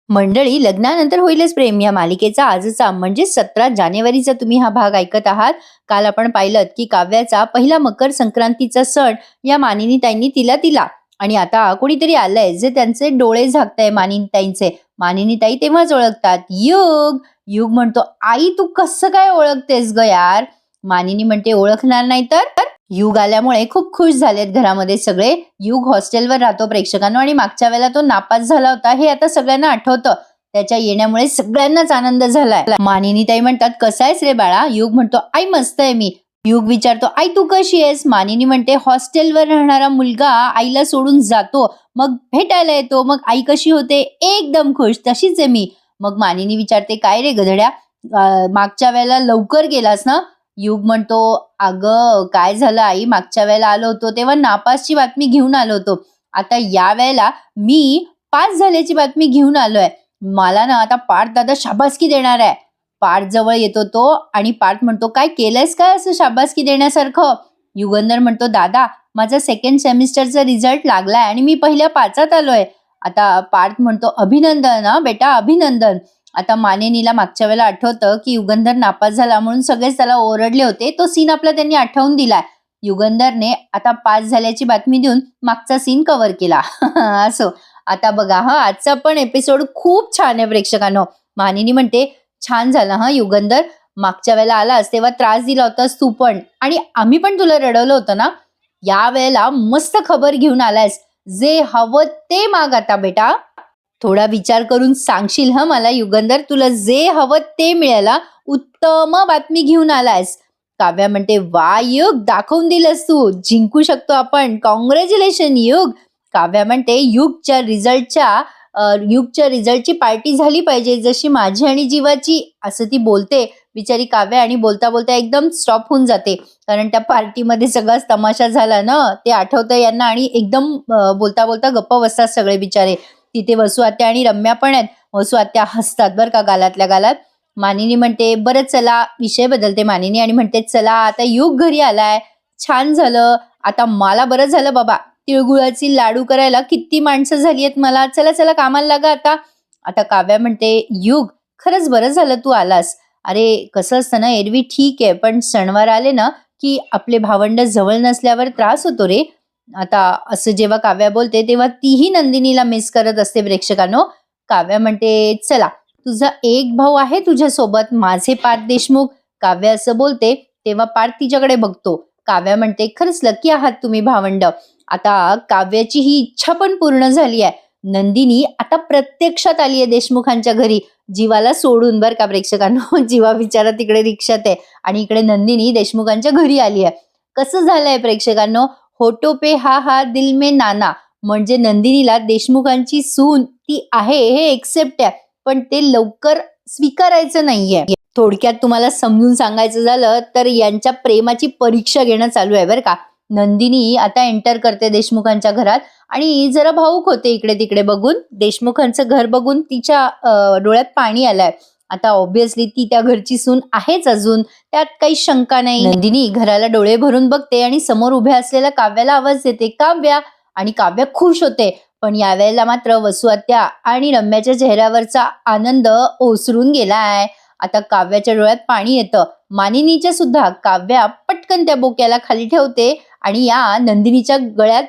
मंडळी, लग्नानंतर होईलच प्रेम या मालिकेचा आजचा म्हणजे 17 जानेवारीचा तुम्ही हा भाग ऐकत आहात. काल आपण पाहिलं की काव्याचा पहिला मकर संक्रांतीचा सण या मानिनीताईंनी तिला दिला आणि आता कोणीतरी आलंय जे त्यांचे डोळे झाकताय मानिनीताईंचे. मानिनीताई तेव्हाच ओळखतात. युग. युग म्हणतो, आई तू कसं काय ओळखतेस ग यार? मानिनी म्हणते, ओळखणार नाही तर. युग आल्यामुळे खूप खुश झालेत घरामध्ये सगळे. युग हॉस्टेलवर राहतो प्रेक्षकांनो आणि मागच्या वेळेला तो नापास झाला होता हे आता सगळ्यांना आठवतं. त्याच्या येण्यामुळे सगळ्यांनाच आनंद झालाय. मानिनीताई म्हणतात, कसा आहेस रे बाळा? युग म्हणतो, आई मस्त आहे मी. युग विचारतो, आई तू कशी आहेस? मानिनी म्हणते, हॉस्टेलवर राहणारा मुलगा आईला सोडून जातो, मग भेटायला येतो, मग आई कशी होते? एकदम खुश. तशीच आहे मी. मग मानिनी विचारते, काय रे गधड्या, मागच्या वेळेला लवकर गेलास ना? युग म्हणतो, अगं काय झालं आई, मागच्या वेळेला आलो होतो तेव्हा नापासची बातमी घेऊन आलो होतो. आता या वेळेला मी पास झाल्याची बातमी घेऊन आलोय. मला ना आता पार्थ दादा शाबासकी देणार आहे. पार्थ जवळ येतो तो आणि पार्थ म्हणतो, काय केलंयस काय असं शाबासकी देण्यासारखं? युगंधर म्हणतो, दादा माझा सेकंड सेमिस्टरचा रिझल्ट लागलाय आणि मी पहिल्या 5त आलोय. आता पार्थ म्हणतो, अभिनंदन हा बेटा, अभिनंदन. आता मानिनीला मागच्या वेळेला आठवतं की युगंधर नापास झाला म्हणून सगळेच त्याला ओरडले होते. तो सीन आपला त्यांनी आठवून दिलाय. युगंधरने आता पास झाल्याची बातमी देऊन मागचा सीन कव्हर केला. असो, आता बघा हा आजचा पण एपिसोड खूप छान आहे प्रेक्षकांनो. मानिनी म्हणते, छान झालं हा युगंधर, मागच्या वेळेला आलास तेव्हा त्रास दिला होतास तू पण आणि आम्ही पण तुला रडवलं होतं ना. या वेळेला मस्त खबर घेऊन आलायस. जे हवं ते माग आता बेटा. थोडा विचार करून सांगशील ह मला युगंधर, तुला जे हवं ते मिळेल. उत्तम बातमी घेऊन आलायस. काव्या म्हणते, वा युग, दाखवून दिलंस तू, जिंकू शकतो आपण, कॉंग्रॅच्युलेशन युग. काव्या म्हणते, युगच्या रिझल्टची पार्टी झाली पाहिजे जशी माझी आणि जीवाची, असं ती बोलते बिचारी काव्या आणि बोलता बोलता एकदम स्टॉप होऊन जाते. कारण त्या पार्टीमध्ये सगळाच तमाशा झाला ना, ते आठवतं यांना आणि एकदम बोलता बोलता गप्प बसतात सगळे बिचारे. तिथे वसू आत्या आणि रम्या पण आहेत. वसू आत्या हसतात बरं का गालातल्या गालात. मानिनी म्हणते, बरं चला, विषय बदलते मानिनी आणि म्हणते, चला आता युग घरी आलाय, छान झालं. आता मला बरं झालं बाबा, तिळगुळाची लाडू करायला किती माणसं झाली आहेत मला, चला चला कामाला लागा आता. आता काव्या म्हणते, युग खरंच बरं झालं तू आलास. अरे कसं असतं ना, एरवी ठीक आहे पण सणवार आले ना की आपले भावंड जवळ नसल्यावर त्रास होतो रे. आता असं जेव्हा काव्या बोलते तेव्हा तीही नंदिनीला मिस करत असते प्रेक्षकांनो. काव्या म्हणते, चला तुझा एक भाऊ आहे तुझ्यासोबत, माझे पार्थ देशमुख. काव्या असं बोलते तेव्हा पार्थ तिच्याकडे बघतो. काव्या म्हणते, खरंच लकी आहात तुम्ही भावंड. आता काव्याची ही इच्छा पण पूर्ण झाली आहे. नंदिनी आता प्रत्यक्षात आली आहे देशमुखांच्या घरी, जीवाला सोडून बरं का प्रेक्षकांनो. जीवा बिचारा तिकडे रिक्षात आहे आणि इकडे नंदिनी देशमुखांच्या घरी आली आहे. कसं झालंय प्रेक्षकांनो, होटो पे हा हा दिल में नाना, म्हणजे नंदिनीला देशमुखांची सून ती आहे हे एक्सेप्ट आहे, पण ते लवकर स्वीकारायचं नाहीये. थोडक्यात तुम्हाला समजून सांगायचं झालं तर यांच्या प्रेमाची परीक्षा घेणं चालू आहे बरं का. नंदिनी आता एंटर करते देशमुखांच्या घरात आणि जरा भाऊक होते इकडे तिकडे बघून. देशमुखांचं घर बघून तिच्या डोळ्यात पाणी आलंय. आता ऑब्व्हियसली ती त्या घरची सून आहेच अजून, त्यात काही शंका नाही. नंदिनी घराला डोळे भरून बघते आणि समोर उभ्या असलेल्या काव्याला आवाज देते, काव्या. आणि काव्या खुश होते. पण यावेळेला मात्र वसू आत्या आणि रम्याच्या चेहऱ्यावरचा आनंद ओसरून गेलाय. आता काव्याच्या डोळ्यात पाणी येतं. मानिनीच्या सुद्धा. काव्या पटकन त्या बोक्याला खाली ठेवते आणि या नंदिनीच्या गळ्यात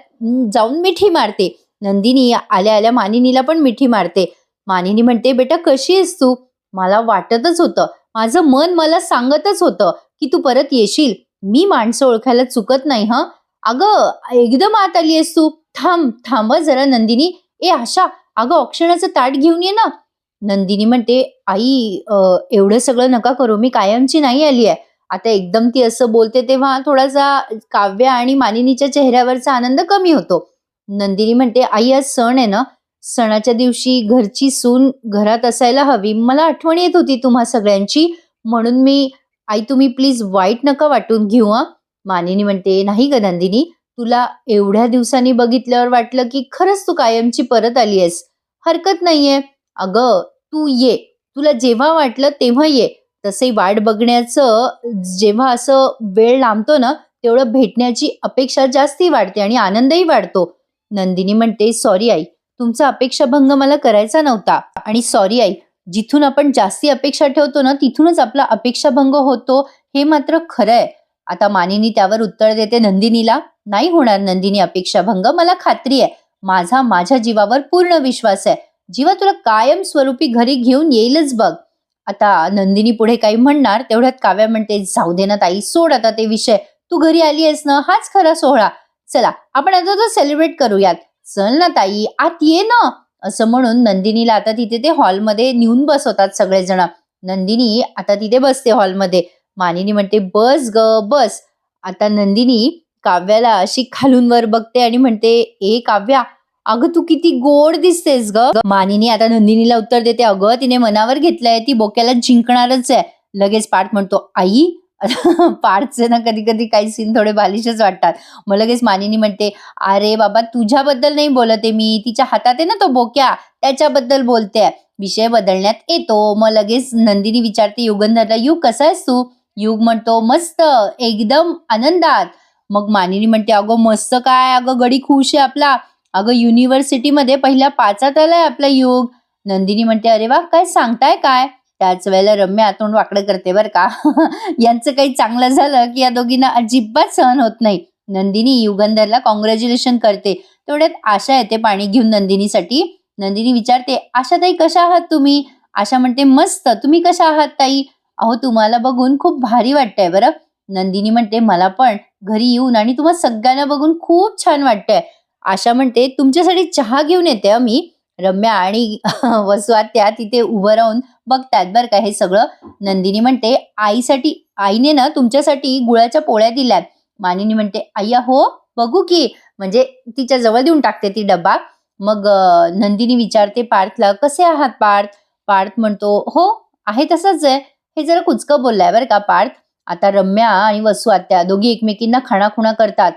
जाऊन मिठी मारते. नंदिनी आल्या आल्या मानिनीला पण मिठी मारते. मानिनी म्हणते, बेटा कशी आहेस तू? मला वाटतच होतं, माझं मन मला सांगतच होतं की तू परत येशील. मी माणसं ओळखायला चुकत नाही हं. अगं एकदम आत आली आहेस तू. थांब थांब जरा नंदिनी. ए आशा, अगं औक्षणाचं ताट घेऊन ये ना. नंदिनी म्हणते, आई एवढं सगळं नका करू, मी कायमची नाही आली आहे. आता एकदम ती असं बोलते तेव्हा थोडासा काव्या आणि मानिनीच्या चेहऱ्यावरचा आनंद कमी होतो. नंदिनी म्हणते, आई आज सण आहे ना, सणाच्या दिवशी घरची सून घरात असायला हवी. मला आठवण येत होती तुम्हा सगळ्यांची, म्हणून मी. आई तुम्ही प्लीज वाईट नका वाटून घेऊ हं. मानिनी म्हणते, नाही ग नंदिनी, तुला एवढ्या दिवसांनी बघितल्यावर वाटलं की खरंच तू कायमची परत आली आहेस. हरकत नाहीये. अगं तू ये, तुला जेव्हा वाटलं तेव्हा ये. तसे वाट बघण्याचं जेव्हा असं वेळ लांबतो ना, तेवढं भेटण्याची अपेक्षा जास्ती वाढते आणि आनंदही वाढतो. नंदिनी म्हणते, सॉरी आई, तुमचा अपेक्षाभंग मला करायचा नव्हता आणि सॉरी आई. जिथून आपण जास्ती अपेक्षा ठेवतो ना तिथूनच आपला अपेक्षाभंग होतो, हे मात्र खरं आहे. आता मानिनी त्यावर उत्तर देते नंदिनीला, नाही होणार नंदिनी अपेक्षाभंग, मला खात्री आहे. माझ्या जीवावर पूर्ण विश्वास आहे. जीवा तुला कायम स्वरूपी घरी घेऊन येईलच बघ. आता नंदिनी पुढे काही म्हणणार तेवढ्यात काव्या म्हणते, जाऊ दे ना ताई, सोड आता ते विषय. तू घरी आली आहेस ना, हाच खरा सोहळा. चला आपण आता तो सेलिब्रेट करूयात. चल ना ताई, आत ये ना. असं म्हणून नंदिनीला आता तिथे ते हॉलमध्ये नेऊन बसवतात सगळेजण. नंदिनी आता तिथे बसते हॉलमध्ये. मानिनी म्हणते, बस ग बस. आता नंदिनी काव्याला अशी खालून वर बघते आणि म्हणते, ए काव्या, अगं तू किती गोड दिसतेस ग. मानिनी आता नंदिनीला उत्तर देते, अगं तिने मनावर घेतलंय, ती बोक्याला जिंकणारच आहे. लगेच पार्थ म्हणतो, आई. पार्थचे ना कधी कधी काही सीन थोडे बालिशच वाटतात. मग लगेच मानिनी म्हणते, अरे बाबा तुझ्याबद्दल नाही बोलते मी, तिच्या हातात आहे ना तो बोक्या, त्याच्याबद्दल बोलते. विषय बदलण्यात येतो. मग लगेच नंदिनी विचारते युगंधरला, युग कसा आहेस तू? युग म्हणतो, मस्त, एकदम आनंदात. मग मानिनी म्हणते, अगं मस्त काय, अगं गडी खुश आहे आपला. अगं युनिव्हर्सिटीमध्ये पहिल्या 5 आलाय आपला युग. नंदिनी म्हणते, अरे वा, काय सांगताय काय? त्याच वेळेला रम्या तोंड वाकडं करते बरं का. यांचं काही चांगलं झालं की या दोघींना अजिबात सहन होत नाही. नंदिनी युगंधरला कॉंग्रॅच्युलेशन करते. तेवढ्यात आशा येते पाणी घेऊन नंदिनीसाठी. नंदिनी विचारते, आशाताई कशा आहात तुम्ही? आशा म्हणते, मस्त, तुम्ही कशा आहात ताई? अहो तुम्हाला बघून खूप भारी वाटतंय बरं. नंदिनी म्हणते, मला पण घरी येऊन आणि तुम्हा सगळ्यांना बघून खूप छान वाटतंय. आशा म्हणते, तुमच्यासाठी चहा घेऊन येते मी. रम्या आणि वसु आत्या तिथे उभं राहून बघतात बरं का हे सगळं. नंदिनी म्हणते, आईसाठी, आईने ना तुमच्यासाठी गुळाच्या पोळ्या दिल्यात. मानिनी म्हणते, अय्या हो, बघू की. म्हणजे तिच्या जवळ देऊन टाकते ती डब्बा. मग नंदिनी विचारते पार्थला, कसे आहात पार्थ? पार्थ म्हणतो, हो आहे तसंच आहे. हे जरा कुचकं बोललाय बरं का पार्थ. आता रम्या आणि वसु आत्या दोघी एकमेकींना खाणाखुणा करतात.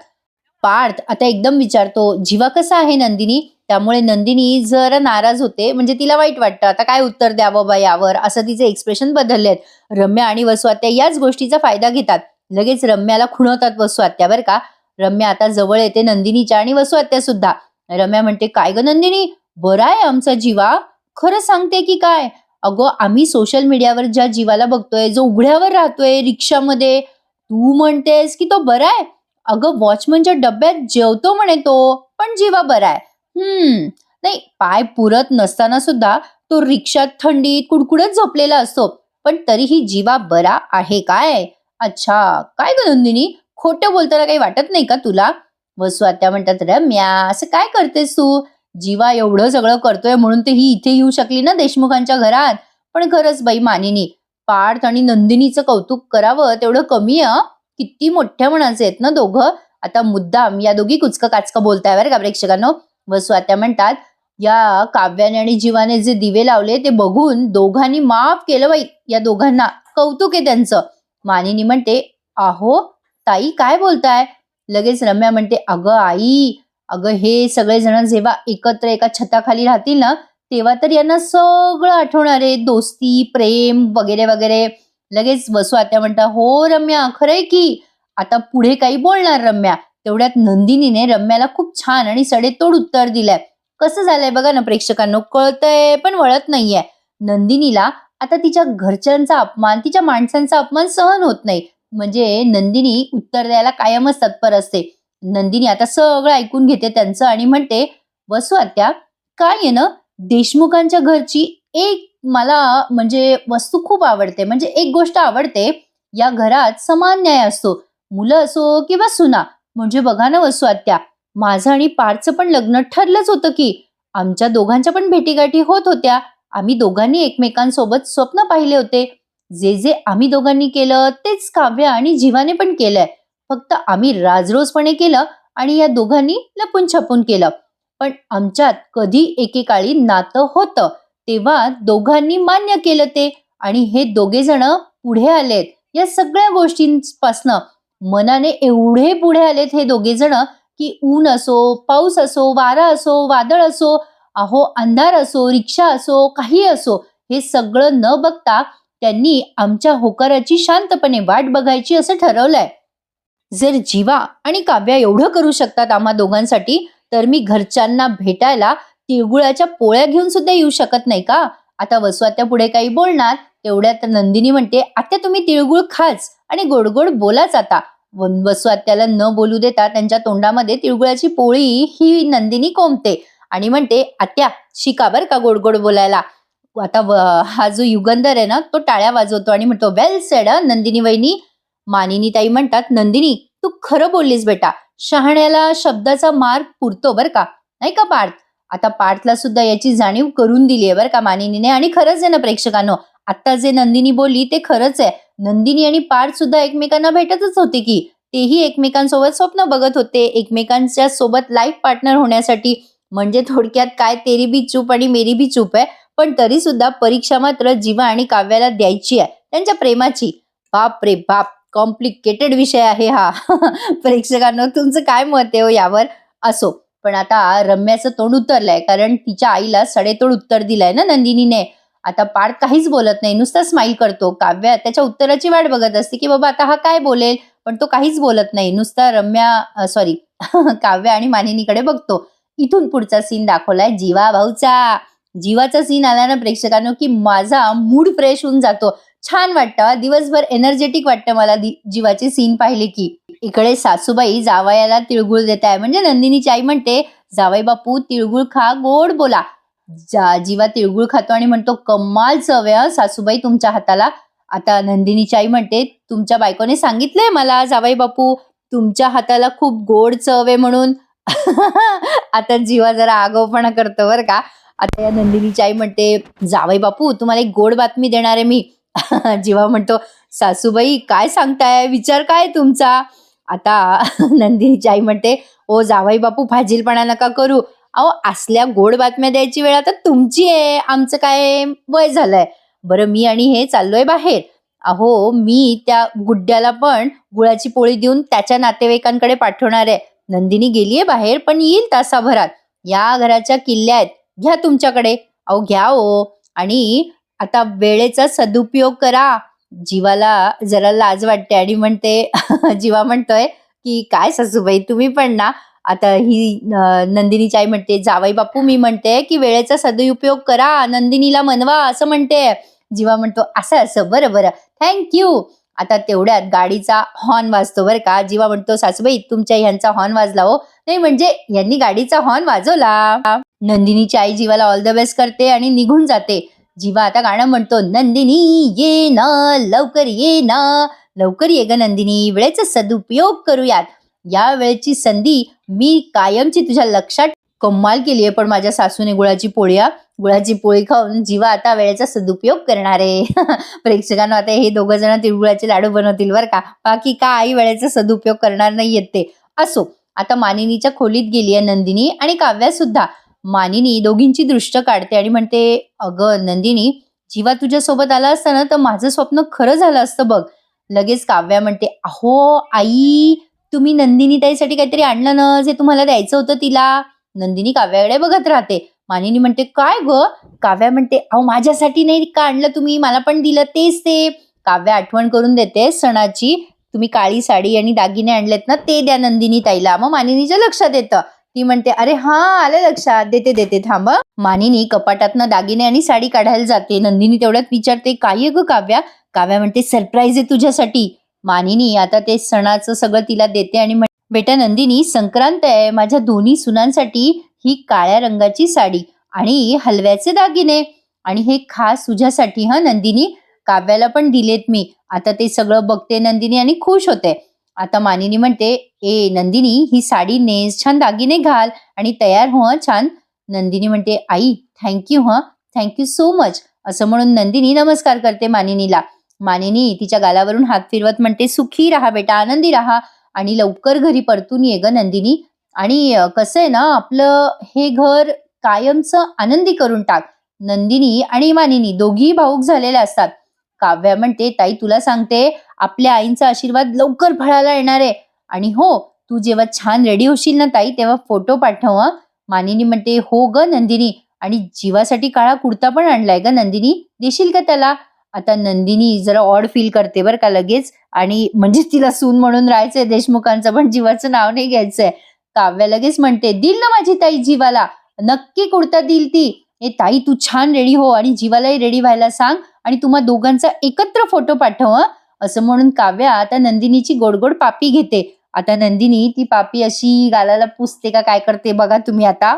पार्थ आता एकदम विचारतो, जीवा कसा आहे नंदिनी? त्यामुळे नंदिनी जरा नाराज होते, म्हणजे तिला वाईट वाटतं, आता काय उत्तर द्यावं बा यावर, असं तिचे एक्सप्रेशन बदललेत. रम्या आणि वसु आत्या याच गोष्टीचा फायदा घेतात. लगेच रम्याला खुणवतात वसु आत्या बरं का. रम्या आता जवळ येते नंदिनीच्या आणि वसु आत्या सुद्धा. रम्या म्हणते, काय ग नंदिनी, बरा आहे आमचा जीवा? खरं सांगते की काय? अगो आम्ही सोशल मीडियावर ज्या जीवाला बघतोय, जो उघड्यावर राहतोय रिक्षामध्ये, तू म्हणतेस की तो बरा आहे? अगं वॉचमनच्या डब्यात जेवतो म्हणे तो, पण जीवा बरा आहे. नाही, पाय पुरत नसताना सुद्धा तो रिक्षात थंडीत कुडकुडत झोपलेला असतो, पण तरीही जीवा बरा आहे काय? अच्छा, काय ग नंदिनी, खोटं बोलताना काही वाटत नाही का तुला? वसु आत्या म्हणतात, रम्या असं काय करतेस तू? जीवा एवढं सगळं करतोय म्हणून तर ही इथे येऊ शकली ना देशमुखांच्या घरात. पण खरंच बाई मानिनी, पार्थ आणि नंदिनीचं कौतुक करावं तेवढं कमी आहे. किती मोठ्या मनाचे आहेत ना दोघं. आता मुद्दाम या दोघी कुचकं काचकं बोलताय बरं का प्रेक्षकांनो. वसु आत्या म्हणतात, या काव्याने आणि जीवाने जे दिवे लावले ते बघून दोघांनी माफ केलं बाई, या दोघांना कौतुक आहे त्यांचं. मानिनी म्हणते, आहो ताई काय बोलताय? लगेच रम्या म्हणते, अगं आई, अगं हे सगळेजण जेव्हा एकत्र एका छताखाली राहतील ना, तेव्हा तर यांना सगळं आठवणार आहे, दोस्ती, प्रेम वगैरे वगैरे. लगेच वसु आत्या म्हणतात, हो रम्या खरंय की. आता पुढे काही बोलणार रम्या. तेवढ्यात नंदिनीने रम्याला खूप छान आणि सडेतोड उत्तर दिलंय. कसं झालंय बघा ना प्रेक्षकांनो, कळतंय पण वळत नाहीये. नंदिनीला आता तिच्या घरच्यांचा अपमान, तिच्या माणसांचा अपमान सहन होत नाही. म्हणजे नंदिनी उत्तर द्यायला कायमच तत्पर असते. नंदिनी आता सगळं ऐकून घेते त्यांचं आणि म्हणते, वसु आत्या, काय आहे ना, देशमुखांच्या घरची एक मला म्हणजे वस्तू खूप आवडते, म्हणजे एक गोष्ट आवडते, या घरात समान न्याय असतो, मुलं असो किंवा सुना. म्हणजे बघा ना वसु आत्या, माझं आणि पार्थचं पण लग्न ठरलंच होतं की. आमच्या दोघांच्या पण भेटीगाठी होत होत्या. आम्ही दोघांनी एकमेकांसोबत स्वप्न पाहिले होते. जे जे आम्ही दोघांनी केलं तेच काव्य आणि जीवाने पण केलंय. फक्त आम्ही राजरोसपणे केलं आणि या दोघांनी लपून छपून केलं. पण आमच्यात कधी एकेकाळी नातं होतं, तेव्हा दोघांनी मान्य केलं ते, आणि हे दोघे जण पुढे आलेत. या सगळ्या गोष्टींपासनं मनाने एवढे पुढे आलेत हे दोघे जण, की ऊन असो, पाऊस असो, वारा असो, वादळ असो, अहो अंधार असो, रिक्षा असो, काही असो, हे सगळं न बघता त्यांनी आमच्या होकाराची शांतपणे वाट बघायची असं ठरवलंय. जर जीवा आणि काव्या एवढं करू शकतात आम्हा दोघांसाठी, तर मी घरच्यांना भेटायला तिळगुळाच्या पोळ्या घेऊन सुद्धा येऊ शकत नाही का? आता वसू आत्या पुढे काही बोलणार, तेवढ्यात नंदिनी म्हणते, आत्या तुम्ही तिळगुळ खाच आणि गोड गोड बोलाच आता. वसू आत्याला न बोलू देता त्यांच्या तोंडामध्ये तिळगुळाची पोळी ही नंदिनी कोंबते आणि म्हणते, आत्या शिका बर का गोड गोड बोलायला. आता हा जो युगंधर आहे ना, तो टाळ्या वाजवतो आणि म्हणतो, वेल सेड नंदिनी वहिनी. मानिनी ताई म्हणतात, नंदिनी तू खरं बोललीस बेटा, शहाण्याला शब्दाचा मार पुरतो बर का, नाही का पार्थ? आता पार्थला सुद्धा याची जाणीव करून दिली आहे बरं का मानिनीने. आणि खरंच आहे ना प्रेक्षकांनो, आता जे नंदिनी बोलली ते खरंच आहे. नंदिनी आणि पार्थ सुद्धा एकमेकांना भेटतच होते की, तेही एकमेकांसोबत स्वप्न बघत होते, एकमेकांच्या सोबत लाईफ पार्टनर होण्यासाठी. म्हणजे थोडक्यात काय, तेरी बी चूप आणि मेरी बी चूप आहे. पण तरी सुद्धा परीक्षा मात्र जीवा आणि काव्याला द्यायची आहे त्यांच्या प्रेमाची. बाप रे बाप, कॉम्प्लिकेटेड विषय आहे हा. प्रेक्षकांनो, तुमचं काय मत आहे हो यावर? असो, पण आता रम्याचं तोंड उतरलंय, कारण तिच्या आईला सडेतोड उत्तर दिलंय ना नंदिनीने. आता पार्थ काहीच बोलत नाही, नुसता स्माईल करतो. काव्य त्याच्या उत्तराची वाट बघत असते की बाबा आता हा काय बोलेल, पण तो काहीच बोलत नाही. नुसता सॉरी काव्य आणि मानिनीकडे बघतो. इथून पुढचा सीन दाखवलाय जीवा भाऊचा. जीवाचा सीन आला ना प्रेक्षकांनो, की माझा मूड फ्रेश होऊन जातो. छान वाटतं, दिवसभर एनर्जेटिक वाटतं मला जीवाचे सीन पाहिले की. इकडे सासूबाई जावयाला तिळगुळ देत आहे. म्हणजे नंदिनीची आई म्हणते, जावई बापू तिळगुळ खा, गोड बोला. जीवा तिळगुळ खातो आणि म्हणतो, कमाल चव आहे सासूबाई तुमच्या हाताला. आता नंदिनीची आई म्हणते, तुमच्या बायकोने सांगितलंय मला जावई बापू, तुमच्या हाताला खूप गोड चव आहे म्हणून. आता जीवा जरा आगाऊपणा करतो बरं का. आता या नंदिनीची आई म्हणते, जावई बापू तुम्हाला एक गोड बातमी देणार आहे मी. जीवा म्हणतो, सासूबाई काय सांगताय, विचार काय तुमचा? आता नंदिनीची आई म्हणते, ओ जावई बापू फाजीलपणा नका करू. अहो असल्या गोड बातम्या द्यायची वेळ आता तुमची आहे, आमचं काय वय झालंय. बरं मी आणि हे चाललोय बाहेर. अहो मी त्या गुड्ड्याला पण गुळाची पोळी देऊन त्याच्या नातेवाईकांकडे पाठवणार आहे. नंदिनी गेलीये बाहेर, पण येईल तासाभरात. या घराच्या किल्ल्या आहेत, घ्या तुमच्याकडे. अहो घ्या हो. आणि आता वेळेचा सदुपयोग करा. जीवाला जरा लाज वाटते आणि म्हणते जीवा म्हणतोय की काय सासूबाई तुम्ही पण ना. आता ही नंदिनीची आई म्हणते, जावई बापू मी म्हणते की वेळेचा सदुपयोग करा, नंदिनीला मनवा असं म्हणते. जीवा म्हणतो, असं असं, बरं बरं, थँक्यू. आता तेवढ्यात गाडीचा हॉर्न वाजतो बरं का. जीवा म्हणतो, सासूबाई तुमच्या ह्यांचा हॉर्न वाजला हो. नाही म्हणजे यांनी गाडीचा हॉर्न वाजवला. नंदिनीची आई जीवाला ऑल द बेस्ट करते आणि निघून जाते. जीवा आता गाणं म्हणतो, नंदिनी ये ना, लवकर ये ना, लवकर ये ग नंदिनी, वेळेचा सदुपयोग करूयात. या वेळेची संधी मी कायमची तुझ्या लक्षात. कमाल केली आहे पण माझ्या सासूने गुळाची पोळी खाऊन जीवा आता वेळेचा सदुपयोग करणार आहे. प्रेक्षकांना आता हे दोघं जण तिळगुळाचे लाडू बनवतील बरं का, बाकी का आई वेळेचा सदुपयोग करणार नाहीयेत ते. असो, आता मानिनीच्या खोलीत गेली आहे नंदिनी आणि काव्या सुद्धा. मानिनी दोघींची दृष्ट काढते आणि म्हणते, अगं नंदिनी, जीवा तुझ्या सोबत आला असता ना तर माझं स्वप्न खरं झालं असतं बघ. लगेच काव्या म्हणते, अहो आई तुम्ही नंदिनी ताईसाठी काहीतरी आणलं ना, जे तुम्हाला द्यायचं होतं तिला. नंदिनी काव्याकडे बघत राहते. मानिनी म्हणते, काय ग? काव्या म्हणते, अहो माझ्यासाठी नाही का आणलं तुम्ही, मला पण दिलं तेच ते. काव्या आठवण करून देते सणाची, तुम्ही काळी साडी आणि दागिने आणलेत ना ते द्या नंदिनी ताईला. मग मानिनीच्या लक्षात येतं. ती म्हणते, अरे हा आलं लक्षात, देते थांब. मानिनी कपाटातनं दागिने आणि साडी काढायला जाते. नंदिनी तेवढ्यात विचारते, काय ग काव्या? काव्या म्हणते, सरप्राईज आहे तुझ्यासाठी. मानिनी आता ते सणाचं सगळं तिला देते आणि बेटा नंदिनी, संक्रांत आहे, माझ्या दोन्ही सुनांसाठी ही काळ्या रंगाची साडी आणि हलव्याचे दागिने आणि हे खास तुझ्यासाठी हा नंदिनी. काव्याला पण दिलेत मी. आता ते सगळं बघते नंदिनी आणि खुश होते. आता मानिनी म्हणते, ए नंदिनी ही साडी नेस, छान दागिने घाल आणि तयार हो छान. नंदिनी म्हणते, आई थँक्यू थँक्यू सो मच. असं म्हणून नंदिनी नमस्कार करते मानिनीला. मानिनी तिच्या गालावरून हात फिरवत म्हणते, सुखी राहा बेटा, आनंदी राहा आणि लवकर घरी परतून ये ग नंदिनी. आणि कसं आहे ना, आपलं हे घर कायमचं आनंदी करून टाक. नंदिनी आणि मानिनी दोघी भाऊक झालेल्या असतात. काव्या म्हणते, ताई तुला सांगते, आपल्या आईंचा आशीर्वाद लवकर फळाला येणार आहे. आणि हो, तू जेव्हा छान रेडी होशील ना ताई, तेव्हा फोटो पाठव. मानिनी म्हणते, हो ग नंदिनी, आणि जीवासाठी काळा कुर्ता पण आणलाय ग नंदिनी, देशील का त्याला? आता नंदिनी जरा ऑड फील करते बरं का लगेच, आणि म्हणजे तिला सून म्हणून राहायचंय देशमुखांचं, पण जीवाचं नाव नाही घ्यायचंय. काव्या लगेच म्हणते, दिल ना माझी ताई जीवाला. नक्की कुर्ता देईल ती. ए ताई तू छान रेडी हो आणि जीवालाही रेडी व्हायला सांग आणि तुम्हा दोघांचा एकत्र फोटो पाठव हं." असं म्हणून काव्या आता नंदिनीची गोड पापी घेते. आता नंदिनी ती पापी अशी गालाला पुसते का काय करते बघा तुम्ही आता.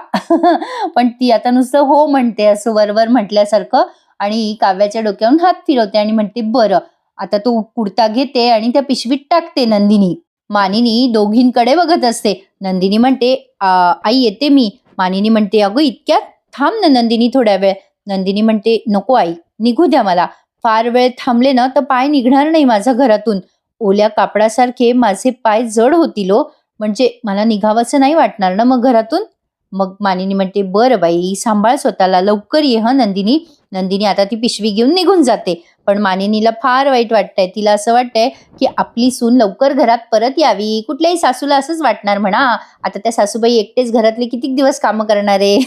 पण ती आता नुसतं हो म्हणते असं वर म्हटल्यासारखं आणि काव्याच्या डोक्यावरून हात फिरवते आणि म्हणते बरं. आता तो कुर्ता घेते आणि त्या पिशवीत टाकते नंदिनी. मानिनी दोघींकडे बघत असते. नंदिनी म्हणते आई येते मी." मानिनी म्हणते अगं इतक्यात? थांब ना नंदिनी थोड्या वेळ." नंदिनी म्हणते नको आई, निघू द्या मला. फार वेळ थांबले ना तर पाय निघणार नाही माझा घरातून. ओल्या कापडासारखे माझे पाय जड होतील हो. म्हणजे मला निघावंसं नाही वाटणार ना मग घरातून. मग मानिनी म्हणते बरं बाई सांभाळ स्वतःला, लवकर ये हं नंदिनी. नंदिनी आता ती पिशवी घेऊन निघून जाते. पण मानिनीला फार वाईट वाटतंय. तिला असं वाटतंय की आपली सून लवकर घरात परत यावी. कुठल्याही सासूला असंच वाटणार म्हणा. आता त्या सासूबाई एकटेच घरातले किती दिवस कामं करणार आहे.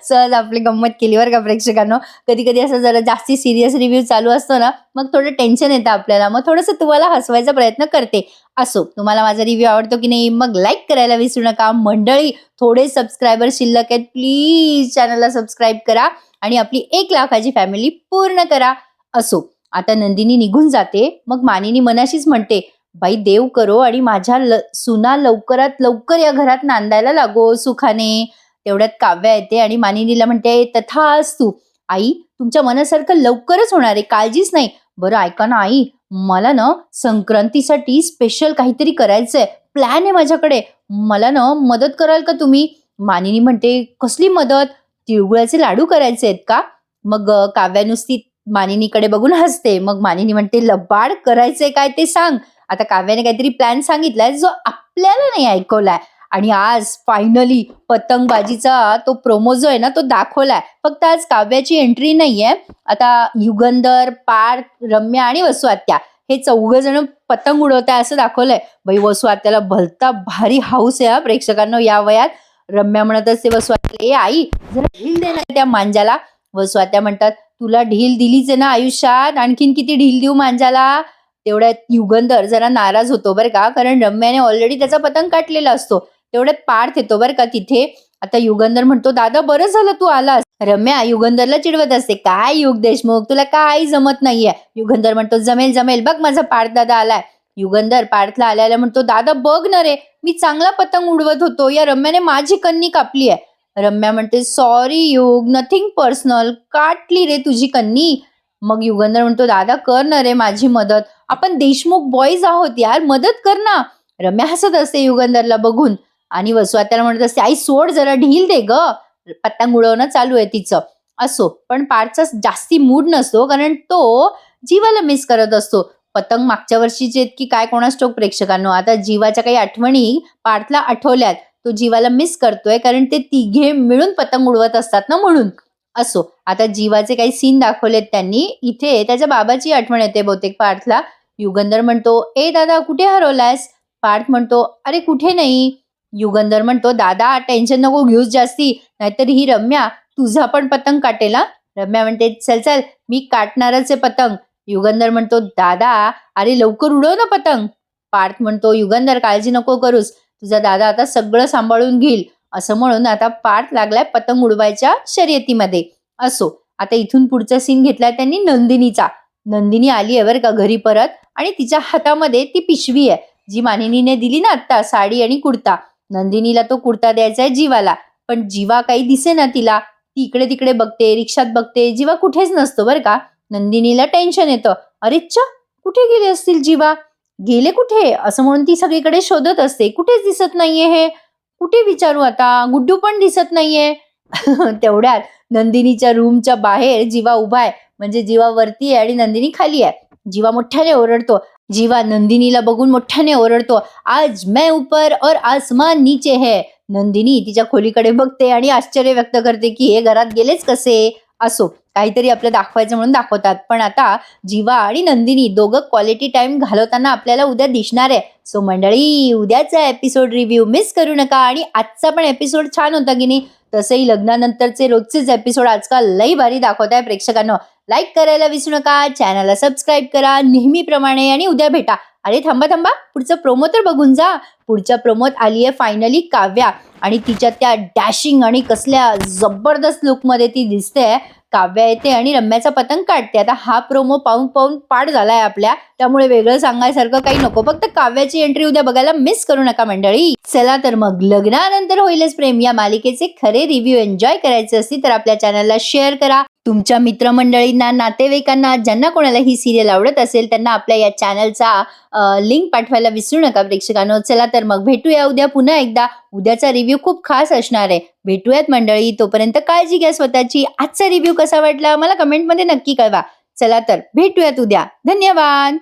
सहज आपली गंमत केली बरं का प्रेक्षकांनो. कधी कधी असं जरा जास्ती सिरियस रिव्ह्यू चालू असतो ना मग थोडं टेन्शन येतं आपल्याला. मग थोडंसं तुम्हाला हसवायचा प्रयत्न करते. असो, तुम्हाला माझा रिव्ह्यू आवडतो की नाही मग लाईक करायला विसरू नका. मंडळी थोडे सबस्क्रायबर शिल्लक आहेत, प्लीज चॅनलला सबस्क्राईब करा आणि आपली 1,00,000ची फॅमिली पूर्ण करा. असो, आता नंदिनी निघून जाते. मग मानिनी मनाशीच म्हणते बाई देव करो आणि माझ्या सुना लवकरात लवकर या घरात नांदायला लागो सुखाने. तेवढ्यात काव्या येते आणि मानिनीला म्हणते तथास्तु आई, तुमच्या मनासारखं लवकरच होणार आहे, काळजीच नाही. बरं ऐका ना आई, मला ना संक्रांतीसाठी स्पेशल काहीतरी करायचंय, प्लॅन आहे माझ्याकडे, मला ना मदत कराल का तुम्ही? मानिनी म्हणते कसली मदत? तिळगुळाचे लाडू करायचे आहेत का? मग काव्या नुसती मानिनीकडे बघून हसते. मग मानिनी म्हणते लबाड करायचंय काय ते सांग. आता काव्याने काहीतरी प्लॅन सांगितलाय जो आपल्याला नाही ऐकवलाय आणि आज फायनली पतंगबाजीचा तो प्रोमो जो आहे ना तो दाखवलाय. फक्त आज काव्याची एंट्री नाहीये. आता युगंधर, पार्थ, रम्या आणि वसू आत्या हे 4 जण पतंग उडवताय असं दाखवलंय. बाई वसू आत्याला भलता भारी हाऊस आहे हा प्रेक्षकांनो या वयात. रम्या म्हणत असते वसू आत्याला ए आई जरा ढील दे ना त्या मांजाला. वसू आत्या म्हणतात तुला ढील दिलीच आहे ना आयुष्यात, आणखीन किती ढील देऊ मांजाला? तेवढ्यात युगंधर जरा नाराज होतो बरं का, कारण रम्याने ऑलरेडी त्याचा पतंग काटलेला असतो. तेवढ्यात पार्थ येतो बरं का तिथे. आता युगंधर म्हणतो दादा बरं झालं तू आलास. रम्या युगंधरला चिडवत असते काय युग देशमुख तुला काही जमत नाहीये. युगंधर म्हणतो जमेल जमेल बघ माझा पार्थ दादा आलाय. युगंधर पार्थला आल्याला म्हणतो दादा बघ ना रे, मी चांगला पतंग उडवत होतो, या रम्याने माझी कन्नी कापली आहे. रम्या म्हणते सॉरी युग, नथिंग पर्सनल, काटली रे तुझी कन्नी. मग युगंधर म्हणतो दादा कर ना रे माझी मदत, आपण देशमुख बॉईज आहोत यार, मदत कर ना. रम्या हसत असते युगंधरला बघून आणि वसू आत्याला म्हणत असते आई सोड जरा ढील दे ग, पतंग उडवणं चालू आहे तिचं. असो, पण पार्थचा जास्ती मूड नसतो कारण तो जीवाला मिस करत असतो. पतंग मागच्या वर्षीची आहेत की काय कोणास ठाऊक प्रेक्षकांनो. आता जीवाच्या काही आठवणी पार्थला आठवल्यात. तो जीवाला मिस करतोय कारण ते तिघे मिळून पतंग उडवत असतात ना म्हणून. असो, आता जीवाचे काही सीन दाखवलेत त्यांनी. इथे त्याच्या बाबाची आठवण येते बहुतेक पार्थला. युगंधर म्हणतो ए दादा कुठे हरवलायस? पार्थ म्हणतो अरे कुठे नाही. युगंधर म्हणतो दादा टेन्शन नको घेऊस जास्ती, नाहीतर ही रम्या तुझा पण पतंग काटेल हा. रम्या म्हणते चल चल मी काटणारच आहे पतंग. युगंधर म्हणतो दादा अरे लवकर उडव ना पतंग. पार्थ म्हणतो युगंधर काळजी नको करूस, तुझा दादा आता सगळं सांभाळून घेईल. असं म्हणून आता पार्थ लागलाय पतंग उडवायच्या शर्यतीमध्ये. असो, आता इथून पुढचा सीन घेतलाय त्यांनी नंदिनीचा. नंदिनी आली आहे बरं का घरी परत आणि तिच्या हातामध्ये ती पिशवी आहे जी मानिनीने दिली ना आता साडी आणि कुर्ता. नंदिनीला तो कुर्ता द्यायचा आहे जीवाला, पण जीवा काही दिसे ना तिला. ती इकडे तिकडे बघते, रिक्षात बघते, जीवा कुठेच नसतो बरं का. नंदिनीला टेन्शन येतं, अरे च्या कुठे गेले असतील जीवा, गेले कुठे असं म्हणून ती सगळीकडे शोधत असते. कुठेच दिसत नाहीये हे, कुठे विचारू आता, गुड्डू पण दिसत नाहीये. तेवढ्यात नंदिनीच्या रूमच्या बाहेर जीवा उभा आहे, म्हणजे जीवा वरती आहे आणि नंदिनी खाली आहे. जीवा मोठ्याने ओरडतो. जीवा नंदिनीला बघून मोठ्याने ओरडतो आज मैं ऊपर और आसमान नीचे है. नंदिनी तिच्या खोलीकडे बघते आणि आश्चर्य व्यक्त करते की हे घरात गेलेच कसे. असो, काहीतरी आपलं दाखवायचं म्हणून दाखवतात. पण आता जीवा आणि नंदिनी दोघं क्वालिटी टाइम घालवताना आपल्याला उद्या दिसणार आहे. सो मंडळी उद्याचा एपिसोड रिव्ह्यू मिस करू नका. आणि आजचा पण एपिसोड छान होता की नाही. तसंही लग्नानंतरचे रोजचेच एपिसोड आजकाल लई भारी दाखवत आहे प्रेक्षकांनो. लाईक करायला विसरू नका, चॅनलला सबस्क्राईब करा नेहमीप्रमाणे आणि उद्या भेटा अरे थांबा थांबा, पुढचं प्रोमो तर बघून जा. पुढच्या प्रोमोत आली आहे फायनली काव्या आणि तिच्या त्या डॅशिंग आणि कसल्या जबरदस्त लुकमध्ये ती दिसते. काव्या येते आणि रम्याचा पतंग काढते. आता हा प्रोमो पाहून पाहून पाठ झालाय आपल्या, त्यामुळे वेगळं सांगायसारखं काही नको. फक्त काव्याची एंट्री उद्या बघायला मिस करू नका मंडळी. चला तर मग, लग्नानंतर होईलच प्रेम या मालिकेचे खरे रिव्ह्यू एन्जॉय करायचे असतील तर आपल्या चॅनलला शेअर करा. तुमच्या मित्रमंडळींना, नातेवाईकांना, ज्यांना कोणाला ही सिरियल आवडत असेल त्यांना आपल्या या चॅनलचा लिंक पाठवायला विसरू नका प्रेक्षकांनो. चला तर मग, भेटूया उद्या पुन्हा एकदा. उद्याचा रिव्ह्यू खूप खास असणार आहे. भेटूयात मंडळी, तोपर्यंत काळजी घ्या स्वतःची. आजचा रिव्ह्यू कसा वाटला मला कमेंटमध्ये नक्की कळवा. चला तर भेटूयात उद्या. धन्यवाद.